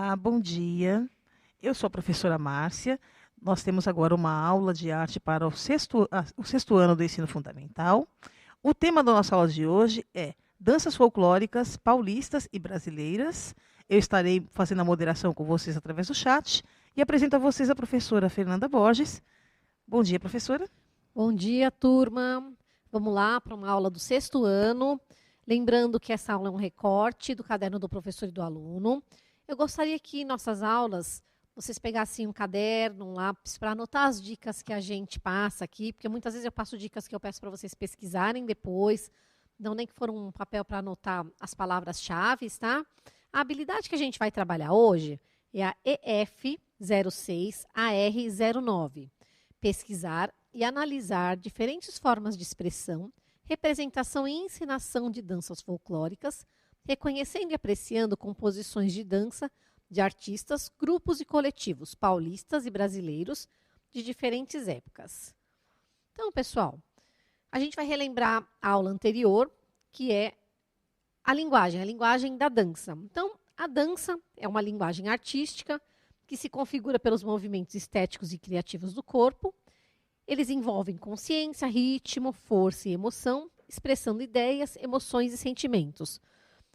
Olá, bom dia. Eu sou a professora Márcia. Nós temos agora uma aula de arte para o sexto ano do ensino fundamental. O tema da nossa aula de hoje é danças folclóricas paulistas e brasileiras. Eu estarei fazendo a moderação com vocês através do chat e apresento a vocês a professora Fernanda Borges. Bom dia, professora. Bom dia, turma. Vamos lá para uma aula do sexto ano. Lembrando que essa aula é um recorte do caderno do professor e do aluno. Eu gostaria que em nossas aulas vocês pegassem um caderno, um lápis, para anotar as dicas que a gente passa aqui, porque muitas vezes eu passo dicas que eu peço para vocês pesquisarem depois, não nem que for um papel para anotar as palavras-chave, tá? A habilidade que a gente vai trabalhar hoje é a EF06AR09. Pesquisar e analisar diferentes formas de expressão, representação e ensinação de danças folclóricas, reconhecendo e apreciando composições de dança de artistas, grupos e coletivos paulistas e brasileiros de diferentes épocas. Então, pessoal, a gente vai relembrar a aula anterior, que é a linguagem da dança. Então, a dança é uma linguagem artística que se configura pelos movimentos estéticos e criativos do corpo. Eles envolvem consciência, ritmo, força e emoção, expressando ideias, emoções e sentimentos,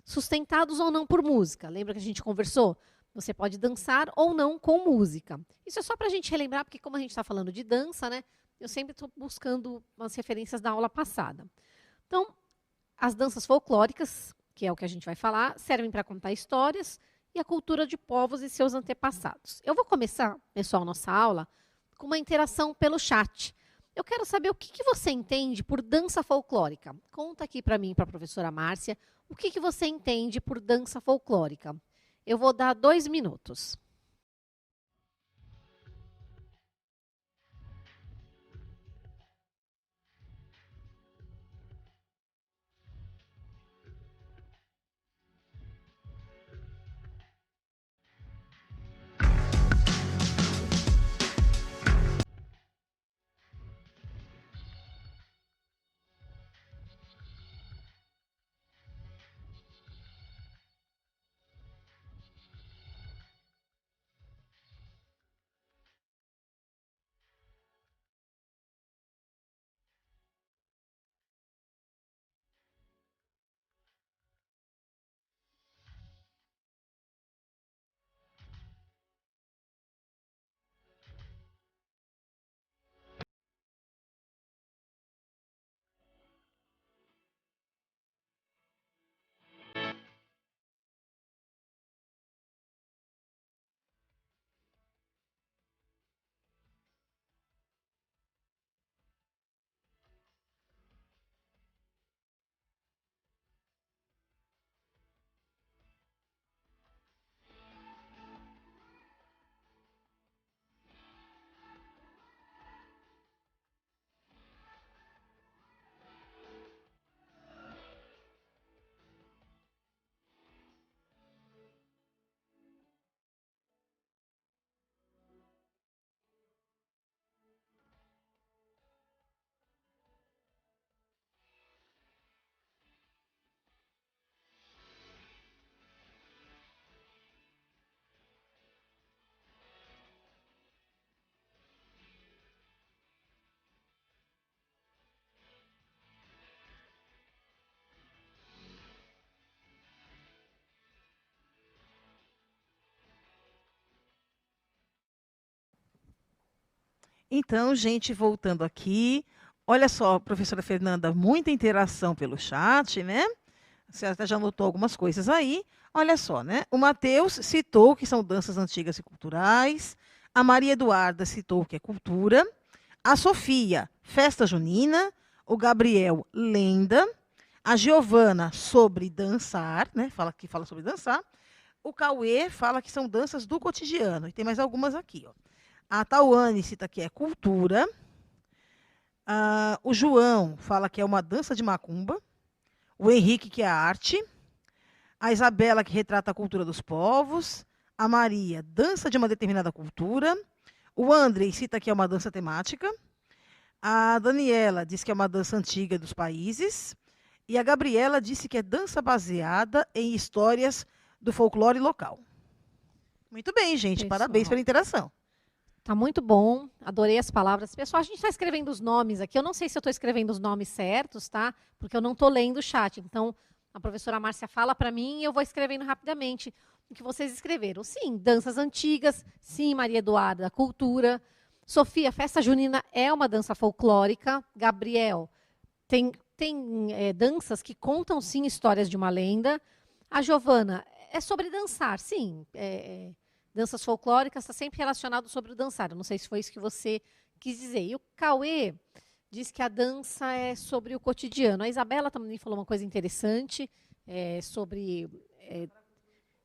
sustentados ou não por música. Lembra que a gente conversou? Você pode dançar ou não com música. Isso é só para a gente relembrar, porque como a gente está falando de dança, né? Eu sempre estou buscando umas referências da aula passada. Então, as danças folclóricas, que é o que a gente vai falar, servem para contar histórias e a cultura de povos e seus antepassados. Eu vou começar, pessoal, nossa aula com uma interação pelo chat. Eu quero saber o que você entende por dança folclórica. Conta aqui para mim, para a professora Márcia, o que você entende por dança folclórica. Eu vou dar 2 minutos. Então, gente, voltando aqui. Olha só, professora Fernanda, muita interação pelo chat, né? Você até já notou algumas coisas aí. Olha só, né? O Matheus citou que são danças antigas e culturais. A Maria Eduarda citou que é cultura. A Sofia, festa junina. O Gabriel, lenda. A Giovana, sobre dançar, né? Fala sobre dançar. O Cauê fala que são danças do cotidiano. E tem mais algumas aqui, ó. A Tauane cita que é cultura. O João fala que é uma dança de macumba. O Henrique, que é arte. A Isabela, que retrata a cultura dos povos. A Maria, dança de uma determinada cultura. O Andrei cita que é uma dança temática. A Daniela diz que é uma dança antiga dos países. E a Gabriela disse que é dança baseada em histórias do folclore local. Muito bem, gente. Parabéns Pessoal. pela interação. Tá muito bom, adorei as palavras. Pessoal, a gente está escrevendo os nomes aqui. Eu não sei se eu estou escrevendo os nomes certos, tá? Porque eu não estou lendo o chat. Então, a professora Márcia fala para mim e eu vou escrevendo rapidamente o que vocês escreveram. Sim, danças antigas. Sim, Maria Eduarda, cultura. Sofia, festa junina é uma dança folclórica. Gabriel, tem danças que contam, sim, histórias de uma lenda. A Giovana, é sobre dançar, sim. Danças folclóricas está sempre relacionado sobre o dançar. Eu não sei se foi isso que você quis dizer. E o Cauê diz que a dança é sobre o cotidiano. A Isabela também falou uma coisa interessante sobre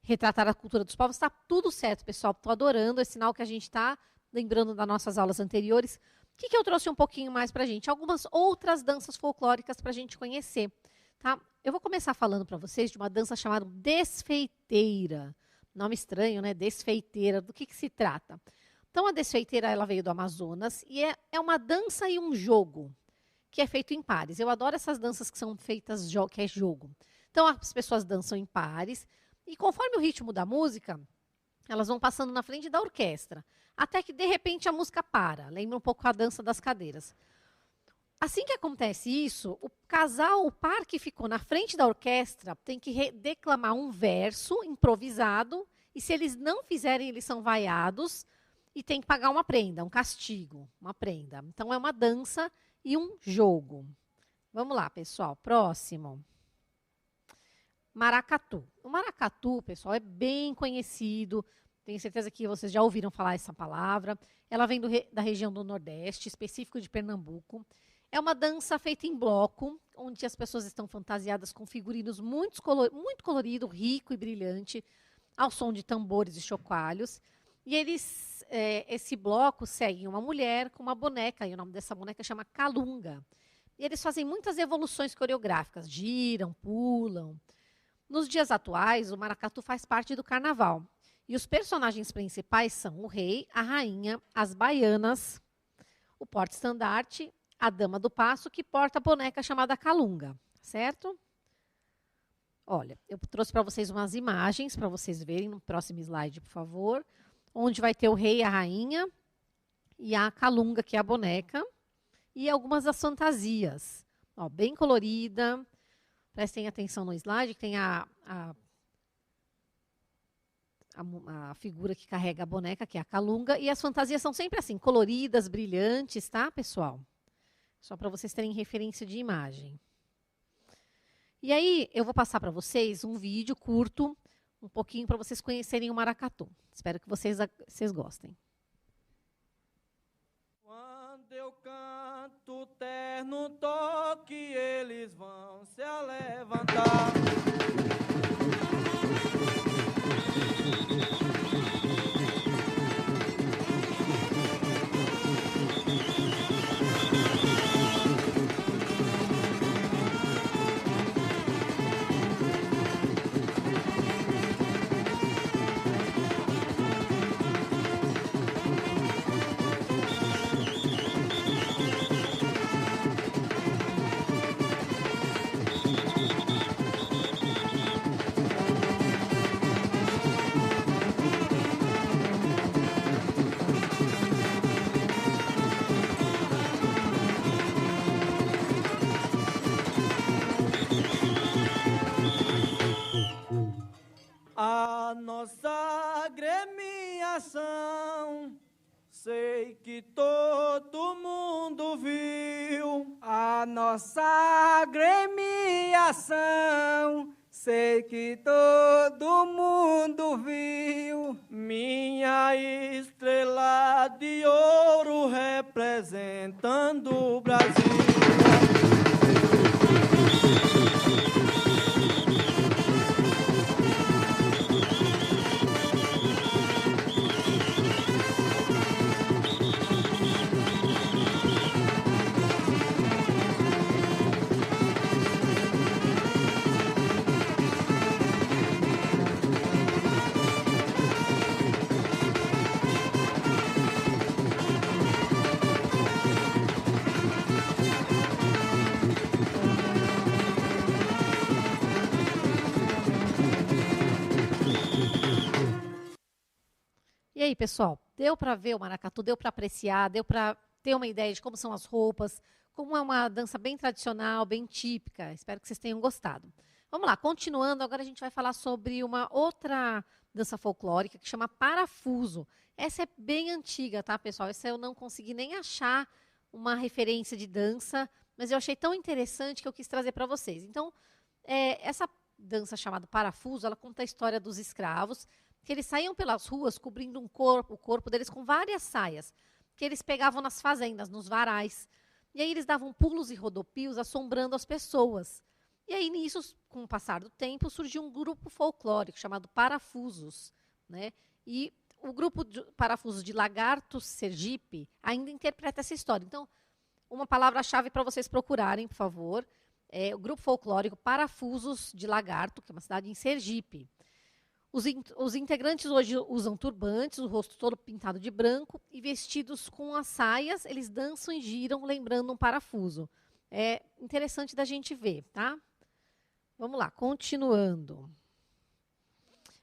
retratar a cultura dos povos. Está tudo certo, pessoal. Estou adorando. É sinal que a gente está lembrando das nossas aulas anteriores. O que eu trouxe um pouquinho mais para a gente? Algumas outras danças folclóricas para a gente conhecer. Tá? Eu vou começar falando para vocês de uma dança chamada desfeiteira. Nome estranho, né? Desfeiteira. Do que se trata? Então, a desfeiteira ela veio do Amazonas e é uma dança e um jogo que é feito em pares. Eu adoro essas danças que são feitas, que é jogo. Então, as pessoas dançam em pares e conforme o ritmo da música, elas vão passando na frente da orquestra. Até que, de repente, a música para. Lembra um pouco a dança das cadeiras. Assim que acontece isso, o par que ficou na frente da orquestra tem que declamar um verso improvisado, e se eles não fizerem, eles são vaiados e tem que pagar uma prenda, um castigo, uma prenda. Então, é uma dança e um jogo. Vamos lá, pessoal. Próximo. Maracatu. O maracatu, pessoal, é bem conhecido. Tenho certeza que vocês já ouviram falar essa palavra. Ela vem da região do Nordeste, específico de Pernambuco. É uma dança feita em bloco, onde as pessoas estão fantasiadas com figurinos muito colorido, rico e brilhante, ao som de tambores e chocalhos. E esse bloco segue uma mulher com uma boneca, e o nome dessa boneca chama Calunga. E eles fazem muitas evoluções coreográficas, giram, pulam. Nos dias atuais, o maracatu faz parte do carnaval. E os personagens principais são o rei, a rainha, as baianas, o porta-estandarte, a dama do passo, que porta a boneca chamada Calunga, certo? Olha, eu trouxe para vocês umas imagens, para vocês verem no próximo slide, por favor, onde vai ter o rei, a rainha e a Calunga, que é a boneca, e algumas das fantasias. Ó, bem colorida. Prestem atenção no slide, que tem a figura que carrega a boneca, que é a Calunga, e as fantasias são sempre assim, coloridas, brilhantes, tá, pessoal? Só para vocês terem referência de imagem. E aí, eu vou passar para vocês um vídeo curto, um pouquinho para vocês conhecerem o maracatu. Espero que vocês gostem. Quando eu canto terno toque, eles vão se levantar. A nossa agremiação, sei que todo mundo viu. A nossa agremiação, sei que todo mundo viu. Minha estrela de ouro representando o Brasil. aí, pessoal, deu para ver o maracatu, deu para apreciar, deu para ter uma ideia de como são as roupas, como é uma dança bem tradicional, bem típica. Espero que vocês tenham gostado. Vamos lá, continuando, agora a gente vai falar sobre uma outra dança folclórica que chama parafuso. Essa é bem antiga, tá, pessoal? Essa eu não consegui nem achar uma referência de dança, mas eu achei tão interessante que eu quis trazer para vocês. Então, essa dança chamada parafuso, ela conta a história dos escravos, que eles saíam pelas ruas cobrindo o corpo deles com várias saias, que eles pegavam nas fazendas, nos varais. E aí eles davam pulos e rodopios assombrando as pessoas. E aí, nisso, com o passar do tempo, surgiu um grupo folclórico chamado Parafusos, né? E o grupo de Parafusos de Lagarto Sergipe ainda interpreta essa história. Então, uma palavra-chave para vocês procurarem, por favor, é o grupo folclórico Parafusos de Lagarto, que é uma cidade em Sergipe. Os integrantes hoje usam turbantes, o rosto todo pintado de branco e vestidos com as saias, eles dançam e giram lembrando um parafuso. É interessante da gente ver, tá? Vamos lá, continuando.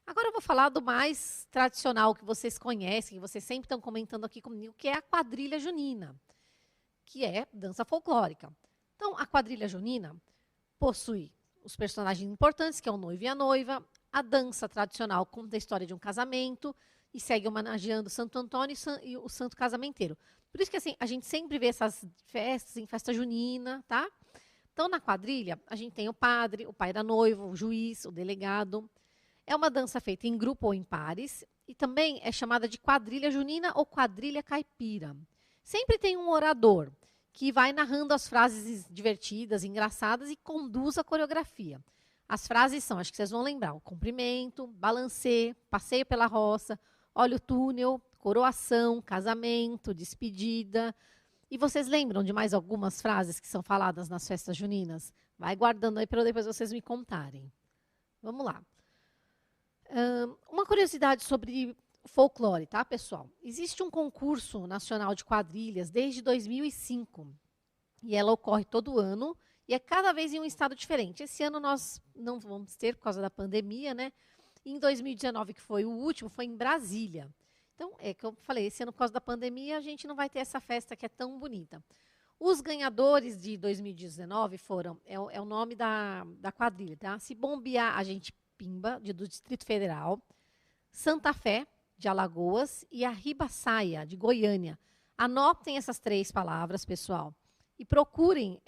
Agora eu vou falar do mais tradicional que vocês conhecem, que vocês sempre estão comentando aqui comigo, que é a quadrilha junina, que é dança folclórica. Então, a quadrilha junina possui os personagens importantes, que é o noivo e a noiva. A dança tradicional conta a história de um casamento e segue homenageando Santo Antônio e o santo casamenteiro. Por isso que assim, a gente sempre vê essas festas em festa junina, tá? Então, na quadrilha, a gente tem o padre, o pai da noiva, o juiz, o delegado. É uma dança feita em grupo ou em pares e também é chamada de quadrilha junina ou quadrilha caipira. Sempre tem um orador que vai narrando as frases divertidas, engraçadas e conduz a coreografia. As frases são, acho que vocês vão lembrar, o cumprimento, balancê, passeio pela roça, olha o túnel, coroação, casamento, despedida. E vocês lembram de mais algumas frases que são faladas nas festas juninas? Vai guardando aí para depois vocês me contarem. Vamos lá. Uma curiosidade sobre folclore, tá, pessoal? Existe um concurso nacional de quadrilhas desde 2005. E ela ocorre todo ano e é cada vez em um estado diferente. Esse ano nós não vamos ter por causa da pandemia, né? Em 2019, que foi o último, foi em Brasília. Então, é que eu falei, esse ano por causa da pandemia a gente não vai ter essa festa que é tão bonita. Os ganhadores de 2019 foram, é o nome da quadrilha, tá? Se Bombear, a gente Pimba, do Distrito Federal, Santa Fé, de Alagoas, e a Ribaçaia, de Goiânia. Anotem essas 3 palavras, pessoal. E procurem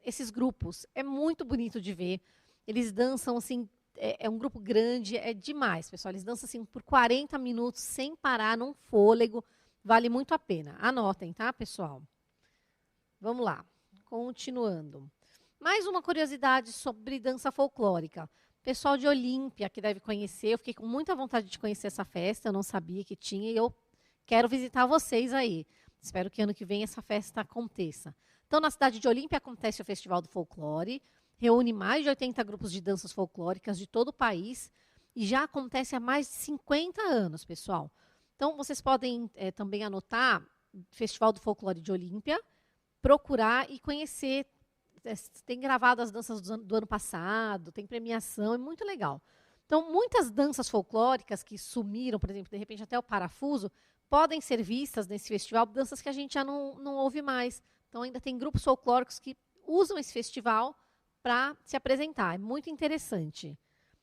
esses grupos. É muito bonito de ver. Eles dançam assim, é um grupo grande, é demais, pessoal. Eles dançam assim por 40 minutos sem parar, num fôlego. Vale muito a pena. Anotem, tá, pessoal? Vamos lá, continuando. Mais uma curiosidade sobre dança folclórica. Pessoal de Olímpia, que deve conhecer, eu fiquei com muita vontade de conhecer essa festa, eu não sabia que tinha, e eu quero visitar vocês aí. Espero que ano que vem essa festa aconteça. Então, na cidade de Olímpia acontece o Festival do Folclore, reúne mais de 80 grupos de danças folclóricas de todo o país e já acontece há mais de 50 anos, pessoal. Então, vocês podem também anotar o Festival do Folclore de Olímpia, procurar e conhecer. Tem gravado as danças do ano passado, tem premiação, é muito legal. Então, muitas danças folclóricas que sumiram, por exemplo, de repente até o parafuso, podem ser vistas nesse festival, danças que a gente já não ouve mais. Então, ainda tem grupos folclóricos que usam esse festival para se apresentar. É muito interessante.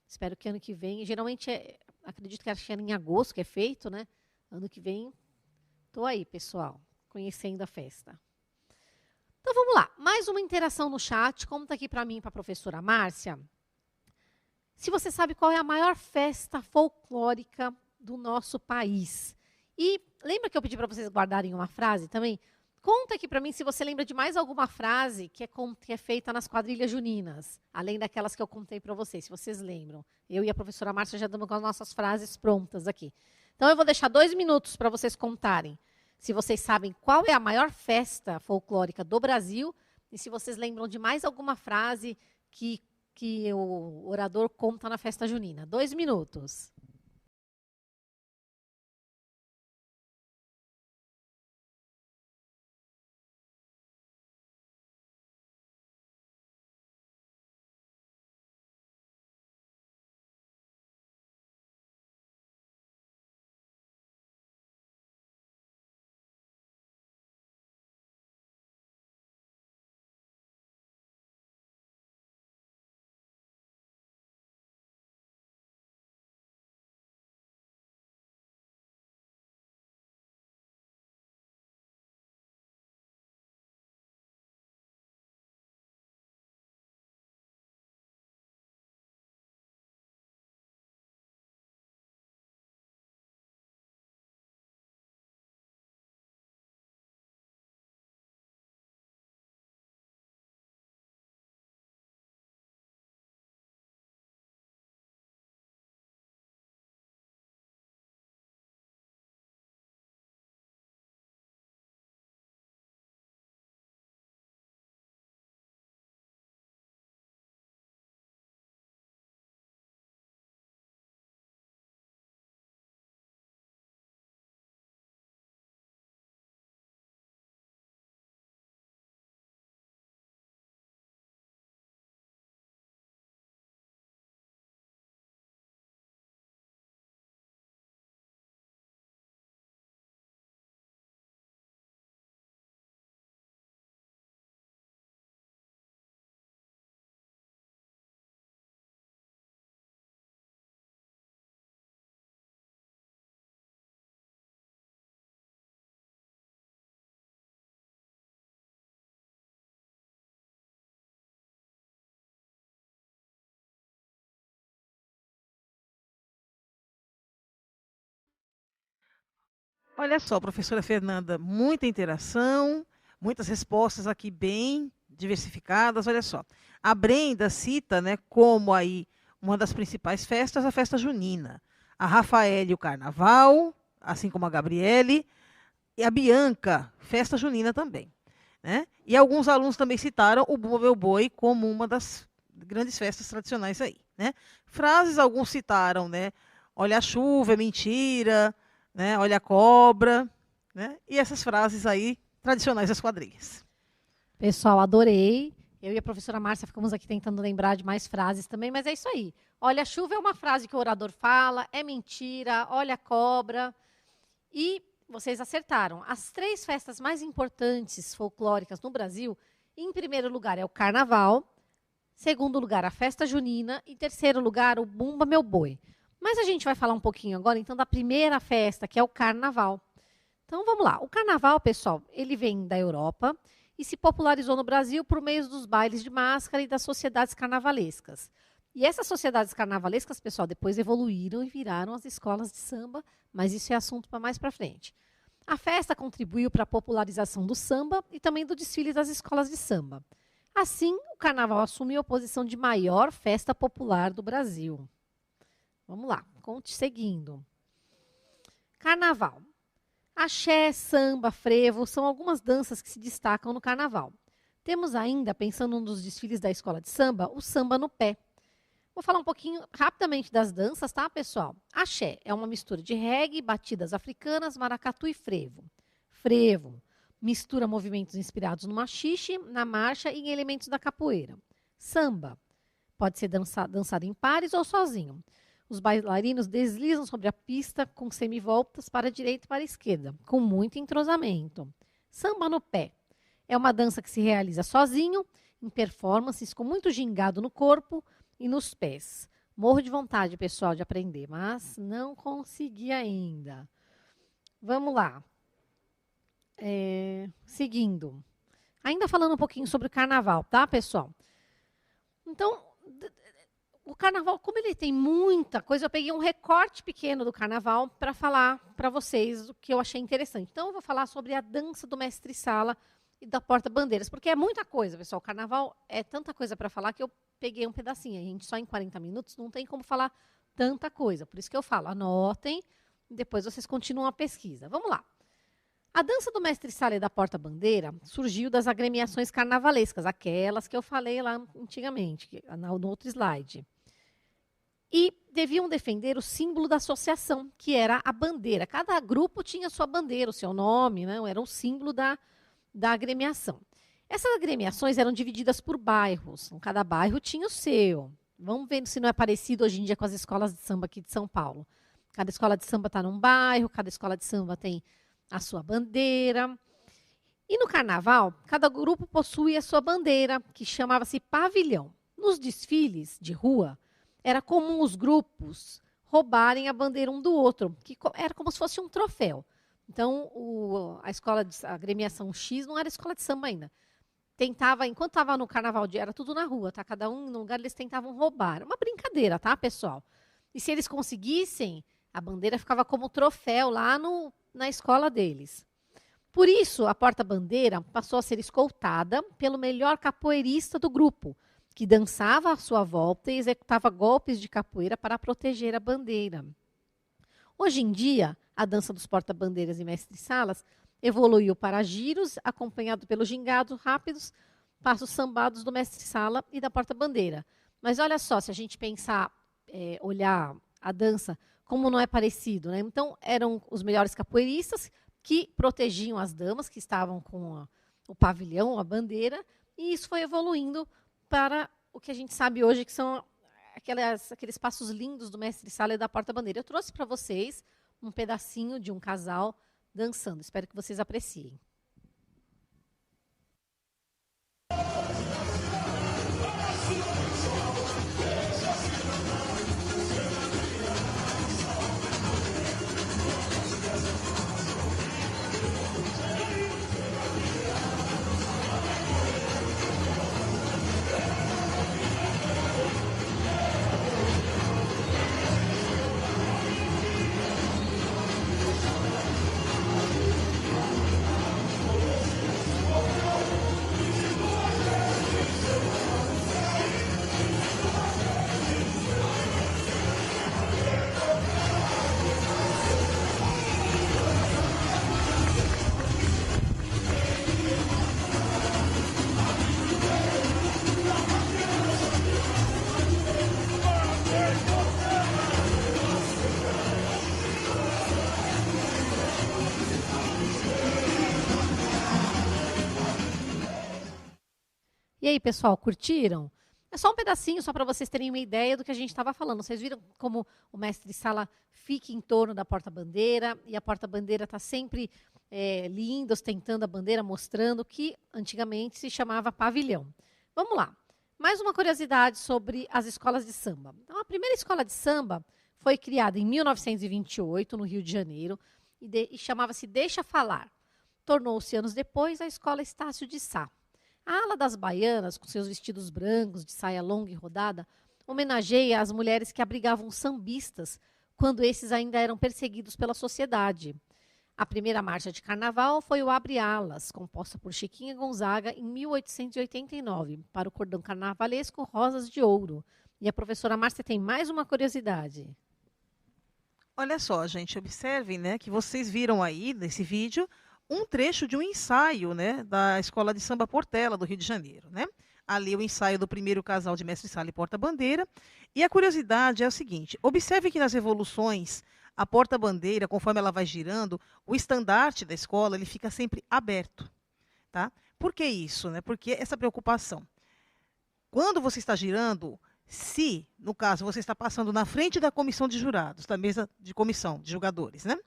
Espero que ano que vem, geralmente, acredito que é em agosto que é feito, né? Ano que vem, estou aí, pessoal, conhecendo a festa. Então, vamos lá. Mais uma interação no chat. Conta aqui para mim e para a professora Márcia. Se você sabe qual é a maior festa folclórica do nosso país. E lembra que eu pedi para vocês guardarem uma frase também? Conta aqui para mim se você lembra de mais alguma frase que é feita nas quadrilhas juninas, além daquelas que eu contei para vocês, se vocês lembram. Eu e a professora Márcia já estamos com as nossas frases prontas aqui. Então, eu vou deixar 2 minutos para vocês contarem se vocês sabem qual é a maior festa folclórica do Brasil e se vocês lembram de mais alguma frase que o orador conta na festa junina. 2 minutos. Olha só, professora Fernanda, muita interação, muitas respostas aqui bem diversificadas. Olha só, a Brenda cita, né, como aí uma das principais festas, a festa junina. A Rafaele, o carnaval, assim como a Gabriele, e a Bianca, festa junina também. Né? E alguns alunos também citaram o Bumba Meu Boi como uma das grandes festas tradicionais aí. Né? Frases, alguns citaram, né? Olha a chuva, é mentira, né? Olha a cobra, né? E essas frases aí tradicionais das quadrilhas. Pessoal, adorei. Eu e a professora Márcia ficamos aqui tentando lembrar de mais frases também, mas é isso aí. Olha, a chuva é uma frase que o orador fala, é mentira, olha a cobra. E vocês acertaram. As 3 festas mais importantes folclóricas no Brasil, em primeiro lugar é o Carnaval, segundo lugar a festa junina e terceiro lugar o Bumba Meu Boi. Mas a gente vai falar um pouquinho agora, então, da primeira festa, que é o Carnaval. Então, vamos lá. O Carnaval, pessoal, ele vem da Europa e se popularizou no Brasil por meio dos bailes de máscara e das sociedades carnavalescas. E essas sociedades carnavalescas, pessoal, depois evoluíram e viraram as escolas de samba, mas isso é assunto para mais para frente. A festa contribuiu para a popularização do samba e também do desfile das escolas de samba. Assim, o Carnaval assumiu a posição de maior festa popular do Brasil. Vamos lá, conte seguindo. Carnaval. Axé, samba, frevo são algumas danças que se destacam no Carnaval. Temos ainda, pensando nos desfiles da escola de samba, o samba no pé. Vou falar um pouquinho rapidamente das danças, tá, pessoal? Axé é uma mistura de reggae, batidas africanas, maracatu e frevo. Frevo mistura movimentos inspirados no maxixe, na marcha e em elementos da capoeira. Samba pode ser dançado em pares ou sozinho. Os bailarinos deslizam sobre a pista com semivoltas para a direita e para a esquerda, com muito entrosamento. Samba no pé é uma dança que se realiza sozinho, em performances com muito gingado no corpo e nos pés. Morro de vontade, pessoal, de aprender, mas não consegui ainda. Vamos lá. Seguindo. Ainda falando um pouquinho sobre o carnaval, tá, pessoal? Então, o carnaval, como ele tem muita coisa, eu peguei um recorte pequeno do carnaval para falar para vocês o que eu achei interessante. Então, eu vou falar sobre a dança do mestre-sala e da porta-bandeiras, porque é muita coisa, pessoal. O carnaval é tanta coisa para falar que eu peguei um pedacinho. A gente só em 40 minutos não tem como falar tanta coisa. Por isso que eu falo, anotem, e depois vocês continuam a pesquisa. Vamos lá. A dança do mestre-sala e da porta-bandeira surgiu das agremiações carnavalescas, aquelas que eu falei lá antigamente, no outro slide. E deviam defender o símbolo da associação, que era a bandeira. Cada grupo tinha sua bandeira, o seu nome, né? Era o símbolo da agremiação. Essas agremiações eram divididas por bairros. Cada bairro tinha o seu. Vamos ver se não é parecido hoje em dia com as escolas de samba aqui de São Paulo. Cada escola de samba está num bairro, cada escola de samba tem a sua bandeira. E no carnaval, cada grupo possui a sua bandeira, que chamava-se pavilhão. Nos desfiles de rua, era comum os grupos roubarem a bandeira um do outro, que era como se fosse um troféu. Então, a agremiação X não era escola de samba ainda. Enquanto estava no carnaval, era tudo na rua, tá? Cada um no lugar, eles tentavam roubar. Uma brincadeira, tá, pessoal? E se eles conseguissem, a bandeira ficava como troféu lá na escola deles. Por isso, a porta-bandeira passou a ser escoltada pelo melhor capoeirista do grupo, que dançava à sua volta e executava golpes de capoeira para proteger a bandeira. Hoje em dia, a dança dos porta-bandeiras e mestre-salas evoluiu para giros, acompanhado pelos gingados rápidos, passos sambados do mestre-sala e da porta-bandeira. Mas olha só, se a gente pensar, olhar a dança, como não é parecido, né? Então, eram os melhores capoeiristas que protegiam as damas que estavam com o pavilhão, a bandeira, e isso foi evoluindo para o que a gente sabe hoje, que são aqueles passos lindos do mestre-sala e da porta-bandeira. Eu trouxe para vocês um pedacinho de um casal dançando. Espero que vocês apreciem. E aí, pessoal, curtiram? É só um pedacinho, só para vocês terem uma ideia do que a gente estava falando. Vocês viram como o mestre-sala fica em torno da porta-bandeira, e a porta-bandeira está sempre linda, ostentando a bandeira, mostrando que antigamente se chamava pavilhão. Vamos lá. Mais uma curiosidade sobre as escolas de samba. Então, a primeira escola de samba foi criada em 1928, no Rio de Janeiro, e chamava-se Deixa Falar. Tornou-se, anos depois, a Escola Estácio de Sá. A ala das baianas, com seus vestidos brancos, de saia longa e rodada, homenageia as mulheres que abrigavam sambistas quando esses ainda eram perseguidos pela sociedade. A primeira marcha de carnaval foi o Abre Alas, composta por Chiquinha Gonzaga em 1889, para o cordão carnavalesco Rosas de Ouro. E a professora Márcia tem mais uma curiosidade. Olha só, gente, observem, né, que vocês viram aí nesse vídeo um trecho de um ensaio, né, da Escola de Samba Portela do Rio de Janeiro, né? Ali o ensaio do primeiro casal de mestre-sala e porta-bandeira. E a curiosidade é o seguinte: observe que nas revoluções a porta-bandeira, conforme ela vai girando, o estandarte da escola ele fica sempre aberto, tá? Por que isso, né? Porque essa preocupação. Quando você está girando, se, no caso, você está passando na frente da comissão de jurados, da mesa de comissão de julgadores, né?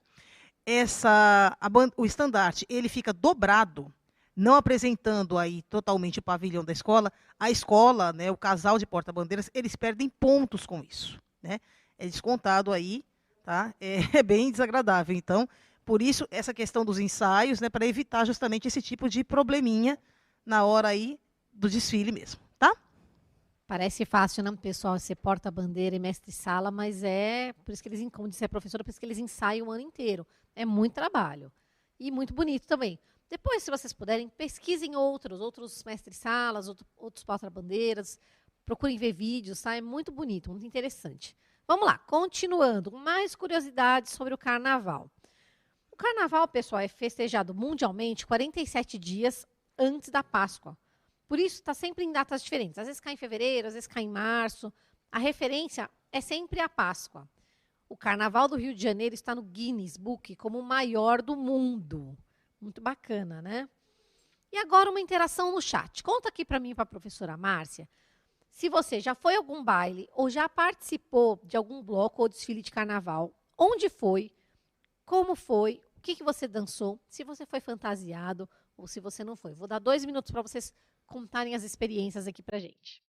O estandarte ele fica dobrado, não apresentando aí totalmente o pavilhão da escola. A escola, né, o casal de porta-bandeiras, eles perdem pontos com isso, né? É descontado aí, tá? É bem desagradável. Então, por isso essa questão dos ensaios, né, para evitar justamente esse tipo de probleminha na hora aí do desfile mesmo, tá? Parece fácil, né, pessoal, ser porta-bandeira e mestre-sala, mas por isso que eles, como disse a professora, por isso que eles ensaiam o ano inteiro. É muito trabalho. E muito bonito também. Depois, se vocês puderem, pesquisem outros mestres-salas, outros porta-bandeiras. Procurem ver vídeos, tá? É muito bonito, muito interessante. Vamos lá, continuando. Mais curiosidades sobre o carnaval. O carnaval, pessoal, é festejado mundialmente 47 dias antes da Páscoa. Por isso, está sempre em datas diferentes. Às vezes cai em fevereiro, às vezes cai em março. A referência é sempre a Páscoa. O Carnaval do Rio de Janeiro está no Guinness Book como o maior do mundo. Muito bacana, né? E agora uma interação no chat. Conta aqui para mim e para a professora Márcia, se você já foi a algum baile ou já participou de algum bloco ou desfile de carnaval, onde foi, como foi, o que você dançou, se você foi fantasiado ou se você não foi. Vou dar 2 minutos para vocês contarem as experiências aqui pra gente.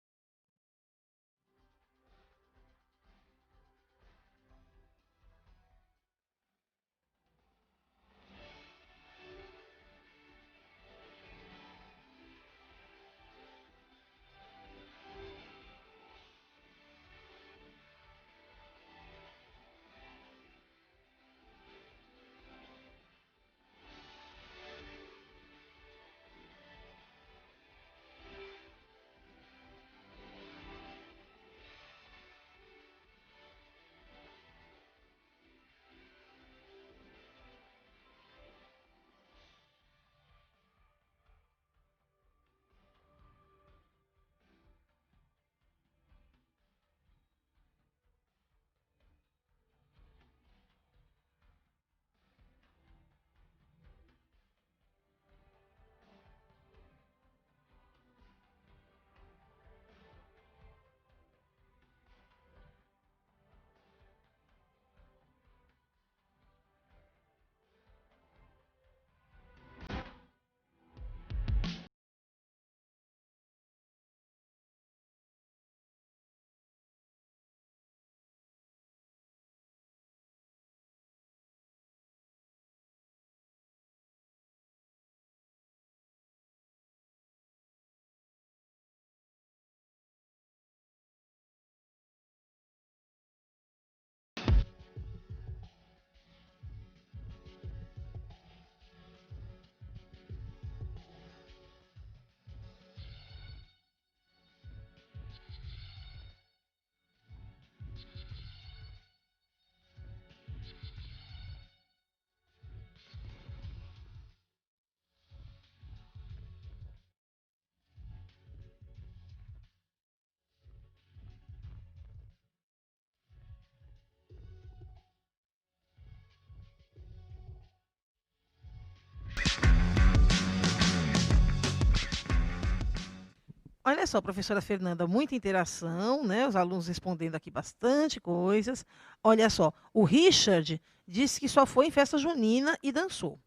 Olha só, professora Fernanda, muita interação, né? Os alunos respondendo aqui bastante coisas. Olha só, o Richard disse que só foi em festa junina e dançou.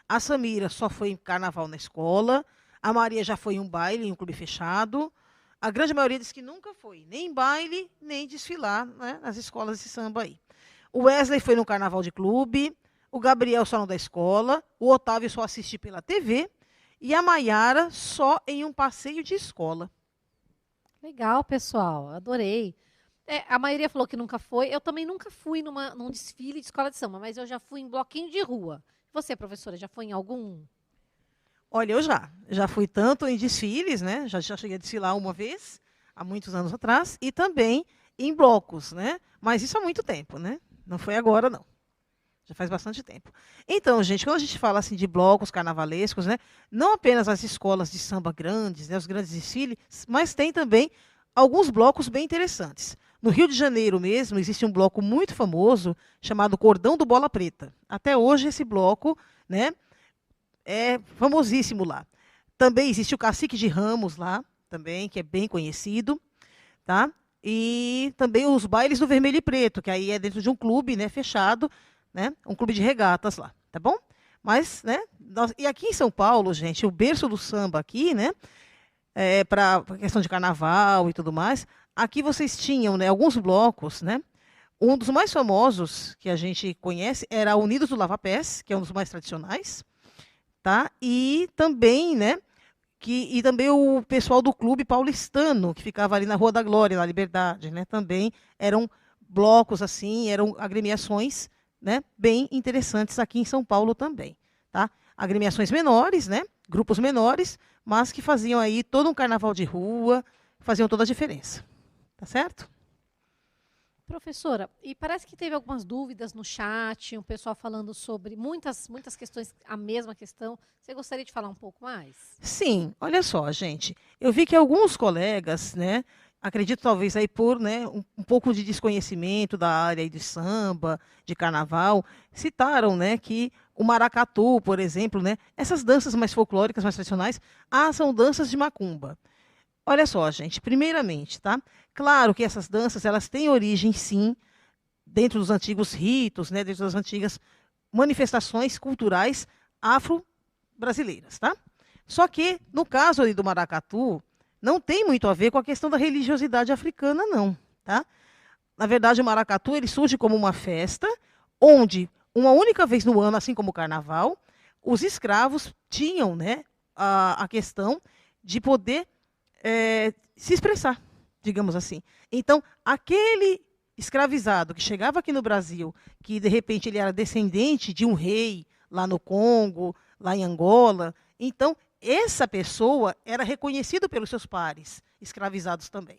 A Samira só foi em carnaval na escola. A Maria já foi em um baile, em um clube fechado. A grande maioria disse que nunca foi, nem em baile, nem desfilar, né, nas escolas de samba aí. O Wesley foi no carnaval de clube. O Gabriel só no da escola. O Otávio só assiste pela TV. E a Maiara só em um passeio de escola. Legal, pessoal, adorei. A maioria falou que nunca foi. Eu também nunca fui num desfile de escola de samba, mas eu já fui em bloquinho de rua. Você, professora, já foi em algum? Olha, eu já fui tanto em desfiles, né? Já cheguei a desfilar uma vez, há muitos anos atrás, e também em blocos, né? Mas isso há muito tempo, né? Não foi agora, não. Já faz bastante tempo. Então, gente, quando a gente fala assim de blocos carnavalescos, né? Não apenas as escolas de samba grandes, né? Os grandes desfiles, mas tem também alguns blocos bem interessantes. No Rio de Janeiro mesmo, existe um bloco muito famoso chamado Cordão do Bola Preta. Até hoje esse bloco, né, é famosíssimo lá. Também existe o Cacique de Ramos lá, também, que é bem conhecido, tá? E também os bailes do Vermelho e Preto, que aí é dentro de um clube, né, fechado, né, um clube de regatas lá, tá bom? Mas, né, e aqui em São Paulo, gente, o berço do samba aqui, né, para a questão de carnaval e tudo mais, aqui vocês tinham, né, alguns blocos, né? Um dos mais famosos que a gente conhece era Unidos do Lava-Pés, que é um dos mais tradicionais, tá? E também, né, e também o pessoal do Clube Paulistano, que ficava ali na Rua da Glória, na Liberdade, né? Também eram blocos assim, eram agremiações, né, bem interessantes aqui em São Paulo também, tá? Agremiações menores, né? Grupos menores, mas que faziam aí todo um carnaval de rua, faziam toda a diferença. Tá certo? Professora, e parece que teve algumas dúvidas no chat, o pessoal falando sobre muitas questões, a mesma questão. Você gostaria de falar um pouco mais? Sim, olha só, gente. Eu vi que alguns colegas, né, acredito talvez aí por, né, um pouco de desconhecimento da área aí de samba, de carnaval, citaram, né, que o maracatu, por exemplo, né, essas danças mais folclóricas, mais tradicionais, são danças de macumba. Olha só, gente, primeiramente, tá? Claro que essas danças, elas têm origem, sim, dentro dos antigos ritos, né, dentro das antigas manifestações culturais afro-brasileiras, tá? Só que, no caso ali do maracatu, não tem muito a ver com a questão da religiosidade africana, não, tá? Na verdade, o maracatu, ele surge como uma festa onde, uma única vez no ano, assim como o carnaval, os escravos tinham, né, a questão de poder se expressar, digamos assim. Então, aquele escravizado que chegava aqui no Brasil, que de repente ele era descendente de um rei lá no Congo, lá em Angola, então essa pessoa era reconhecida pelos seus pares, escravizados também,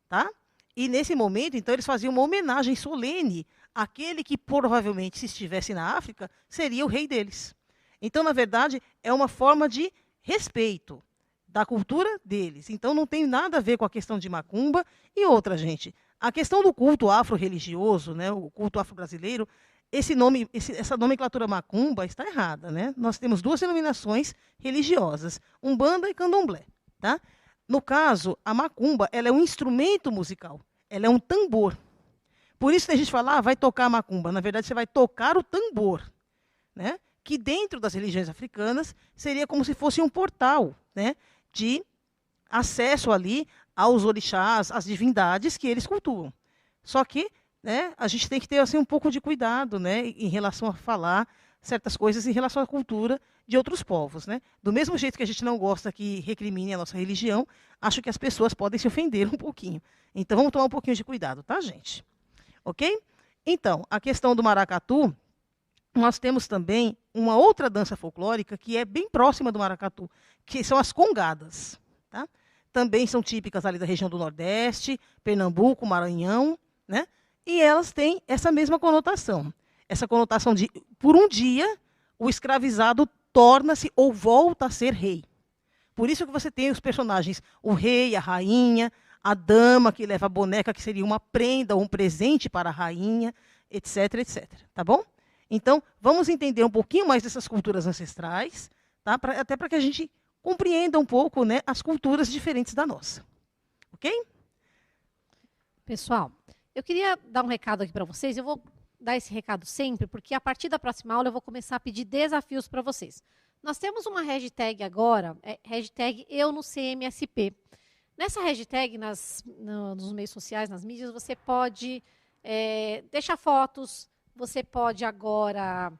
tá? E nesse momento, então, eles faziam uma homenagem solene àquele que provavelmente, se estivesse na África, seria o rei deles. Então, na verdade, é uma forma de respeito da cultura deles. Então, não tem nada a ver com a questão de macumba. E outra, gente, a questão do culto afro-religioso, né, o culto afro-brasileiro, essa nomenclatura macumba está errada, né? Nós temos duas denominações religiosas, Umbanda e Candomblé, tá? No caso, a macumba, ela é um instrumento musical, ela é um tambor. Por isso que a gente fala, vai tocar a macumba. Na verdade, você vai tocar o tambor, né? Que dentro das religiões africanas seria como se fosse um portal, né, de acesso ali aos orixás, às divindades que eles cultuam. Só que, né, a gente tem que ter assim, um pouco de cuidado, né, em relação a falar certas coisas em relação à cultura de outros povos, né? Do mesmo jeito que a gente não gosta que recrimine a nossa religião, acho que as pessoas podem se ofender um pouquinho. Então, vamos tomar um pouquinho de cuidado, tá, gente? Ok? Então, a questão do maracatu, nós temos também uma outra dança folclórica que é bem próxima do maracatu, que são as congadas, tá? Também são típicas ali da região do Nordeste, Pernambuco, Maranhão, né? E elas têm essa mesma conotação. Essa conotação de, por um dia, o escravizado torna-se ou volta a ser rei. Por isso que você tem os personagens, o rei, a rainha, a dama que leva a boneca, que seria uma prenda ou um presente para a rainha, etc, etc. Tá bom? Então, vamos entender um pouquinho mais dessas culturas ancestrais, tá? Até para que a gente compreenda um pouco, né, as culturas diferentes da nossa. Ok? Pessoal, eu queria dar um recado aqui para vocês. Eu vou dar esse recado sempre, porque a partir da próxima aula eu vou começar a pedir desafios para vocês. Nós temos uma hashtag agora, hashtag Eu no CMSP. Nessa hashtag, nos meios sociais, nas mídias, você pode deixar fotos, você pode agora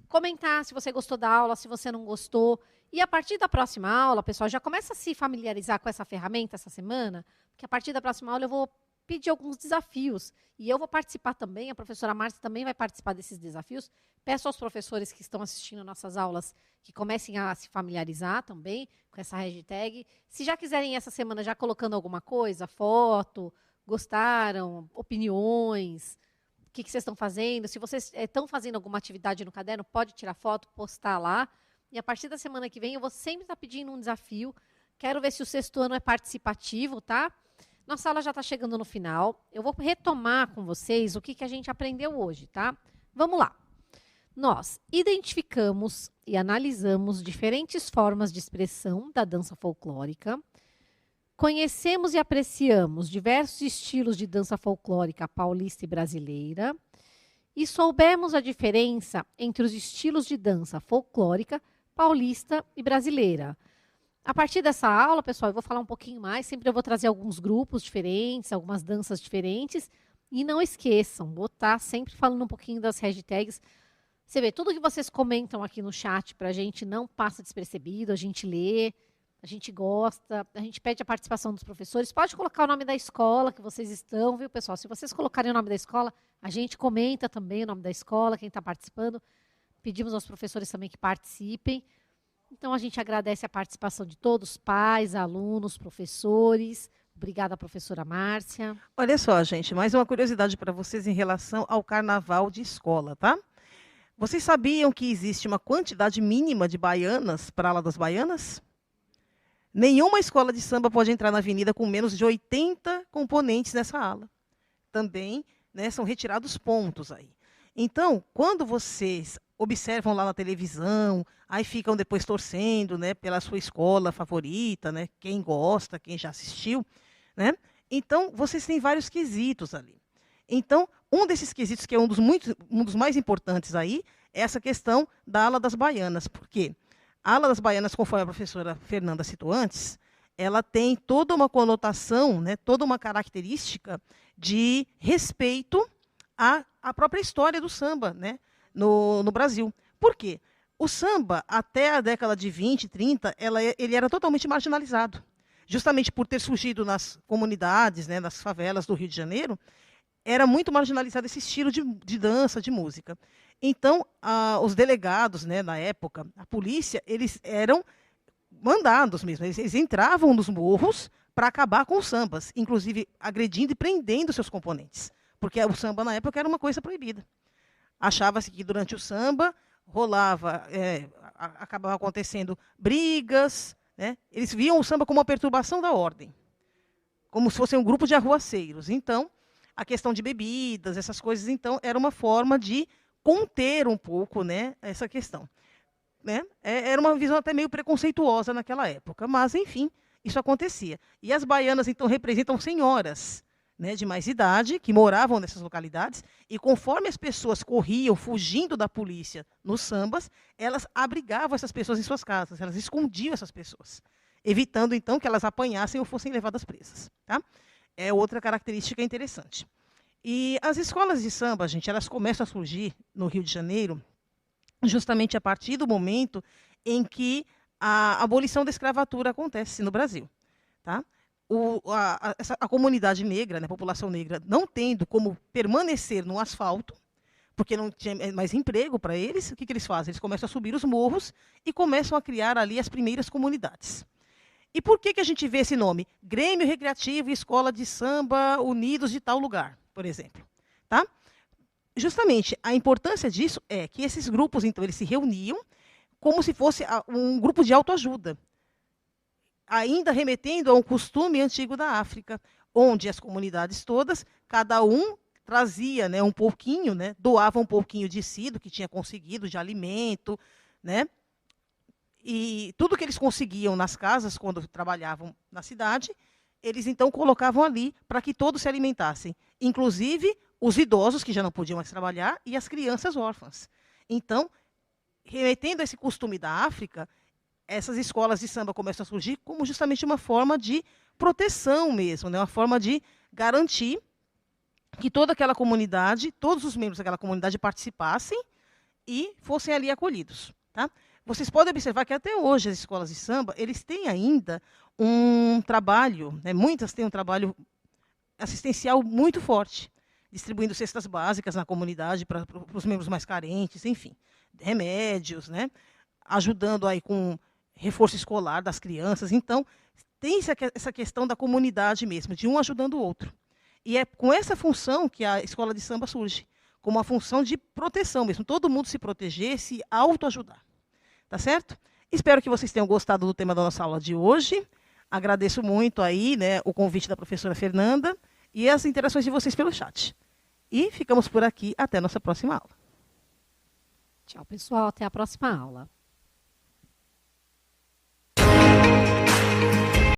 comentar se você gostou da aula, se você não gostou. E a partir da próxima aula, pessoal, já começa a se familiarizar com essa ferramenta essa semana, porque a partir da próxima aula eu vou pedir alguns desafios. E eu vou participar também, a professora Márcia também vai participar desses desafios. Peço aos professores que estão assistindo nossas aulas que comecem a se familiarizar também com essa hashtag. Se já quiserem essa semana já colocando alguma coisa, foto, gostaram, opiniões, o que vocês estão fazendo. Se vocês estão fazendo alguma atividade no caderno, pode tirar foto, postar lá. E a partir da semana que vem eu vou sempre estar pedindo um desafio. Quero ver se o sexto ano é participativo, tá? Nossa aula já está chegando no final. Eu vou retomar com vocês o que a gente aprendeu hoje, tá? Vamos lá. Nós identificamos e analisamos diferentes formas de expressão da dança folclórica. Conhecemos e apreciamos diversos estilos de dança folclórica paulista e brasileira. E soubemos a diferença entre os estilos de dança folclórica paulista e brasileira. A partir dessa aula, pessoal, eu vou falar um pouquinho mais. Sempre eu vou trazer alguns grupos diferentes, algumas danças diferentes. E não esqueçam, vou estar sempre falando um pouquinho das hashtags. Você vê, tudo que vocês comentam aqui no chat para a gente não passa despercebido, a gente lê, a gente gosta, a gente pede a participação dos professores. Pode colocar o nome da escola que vocês estão, viu, pessoal? Se vocês colocarem o nome da escola, a gente comenta também o nome da escola, quem está participando. Pedimos aos professores também que participem. Então, a gente agradece a participação de todos, pais, alunos, professores. Obrigada, professora Márcia. Olha só, gente, mais uma curiosidade para vocês em relação ao carnaval de escola, tá? Vocês sabiam que existe uma quantidade mínima de baianas para a ala das baianas? Nenhuma escola de samba pode entrar na avenida com menos de 80 componentes nessa ala. Também, né, são retirados pontos aí. Então, quando vocês observam lá na televisão, aí ficam depois torcendo, né, pela sua escola favorita, né, quem gosta, quem já assistiu, né? Então, vocês têm vários quesitos ali. Então, um desses quesitos, que é um dos mais importantes aí, é essa questão da ala das baianas. Por quê? A ala das baianas, conforme a professora Fernanda citou antes, ela tem toda uma conotação, né, toda uma característica de respeito à própria história do samba, né, no Brasil. Por quê? O samba, até a década de 20, 30, ele era totalmente marginalizado. Justamente por ter surgido nas comunidades, né, nas favelas do Rio de Janeiro, era muito marginalizado esse estilo de dança, de música. Então, os delegados, né, na época, a polícia, eles eram mandados mesmo. Eles entravam nos morros para acabar com os sambas, inclusive agredindo e prendendo seus componentes. Porque o samba, na época, era uma coisa proibida. Achava-se que durante o samba rolava, acabava acontecendo brigas, né? Eles viam o samba como uma perturbação da ordem, como se fosse um grupo de arruaceiros. Então, a questão de bebidas, essas coisas, então, era uma forma de conter um pouco, né, essa questão. Né? Era uma visão até meio preconceituosa naquela época, mas, enfim, isso acontecia. E as baianas, então, representam senhoras, né, de mais idade, que moravam nessas localidades, e conforme as pessoas corriam, fugindo da polícia nos sambas, elas abrigavam essas pessoas em suas casas, elas escondiam essas pessoas, evitando, então, que elas apanhassem ou fossem levadas presas. Tá? É outra característica interessante. E as escolas de samba, gente, elas começam a surgir no Rio de Janeiro justamente a partir do momento em que a abolição da escravatura acontece no Brasil. Tá? A comunidade negra, né, a população negra, não tendo como permanecer no asfalto, porque não tinha mais emprego para eles, o que eles fazem? Eles começam a subir os morros e começam a criar ali as primeiras comunidades. E por que a gente vê esse nome? Grêmio Recreativo e Escola de Samba Unidos de tal lugar, por exemplo. Tá? Justamente, a importância disso é que esses grupos, então, eles se reuniam como se fosse um grupo de autoajuda, ainda remetendo a um costume antigo da África, onde as comunidades todas, cada um trazia, né, um pouquinho, né, doava um pouquinho de si, do que tinha conseguido, de alimento, né, e tudo que eles conseguiam nas casas, quando trabalhavam na cidade, eles então colocavam ali para que todos se alimentassem, inclusive os idosos que já não podiam mais trabalhar e as crianças órfãs. Então, remetendo a esse costume da África, essas escolas de samba começam a surgir como justamente uma forma de proteção mesmo, né? Uma forma de garantir que toda aquela comunidade, todos os membros daquela comunidade participassem e fossem ali acolhidos. Tá? Vocês podem observar que até hoje as escolas de samba, eles têm ainda um trabalho, né? Muitas têm um trabalho assistencial muito forte, distribuindo cestas básicas na comunidade para os membros mais carentes, enfim, remédios, né? Ajudando aí com reforço escolar das crianças. Então, tem essa questão da comunidade mesmo, de um ajudando o outro. E é com essa função que a escola de samba surge, como uma função de proteção mesmo, todo mundo se proteger, se autoajudar. Tá certo? Espero que vocês tenham gostado do tema da nossa aula de hoje. Agradeço muito aí, né, o convite da professora Fernanda e as interações de vocês pelo chat. E ficamos por aqui até a nossa próxima aula. Tchau, pessoal. Até a próxima aula.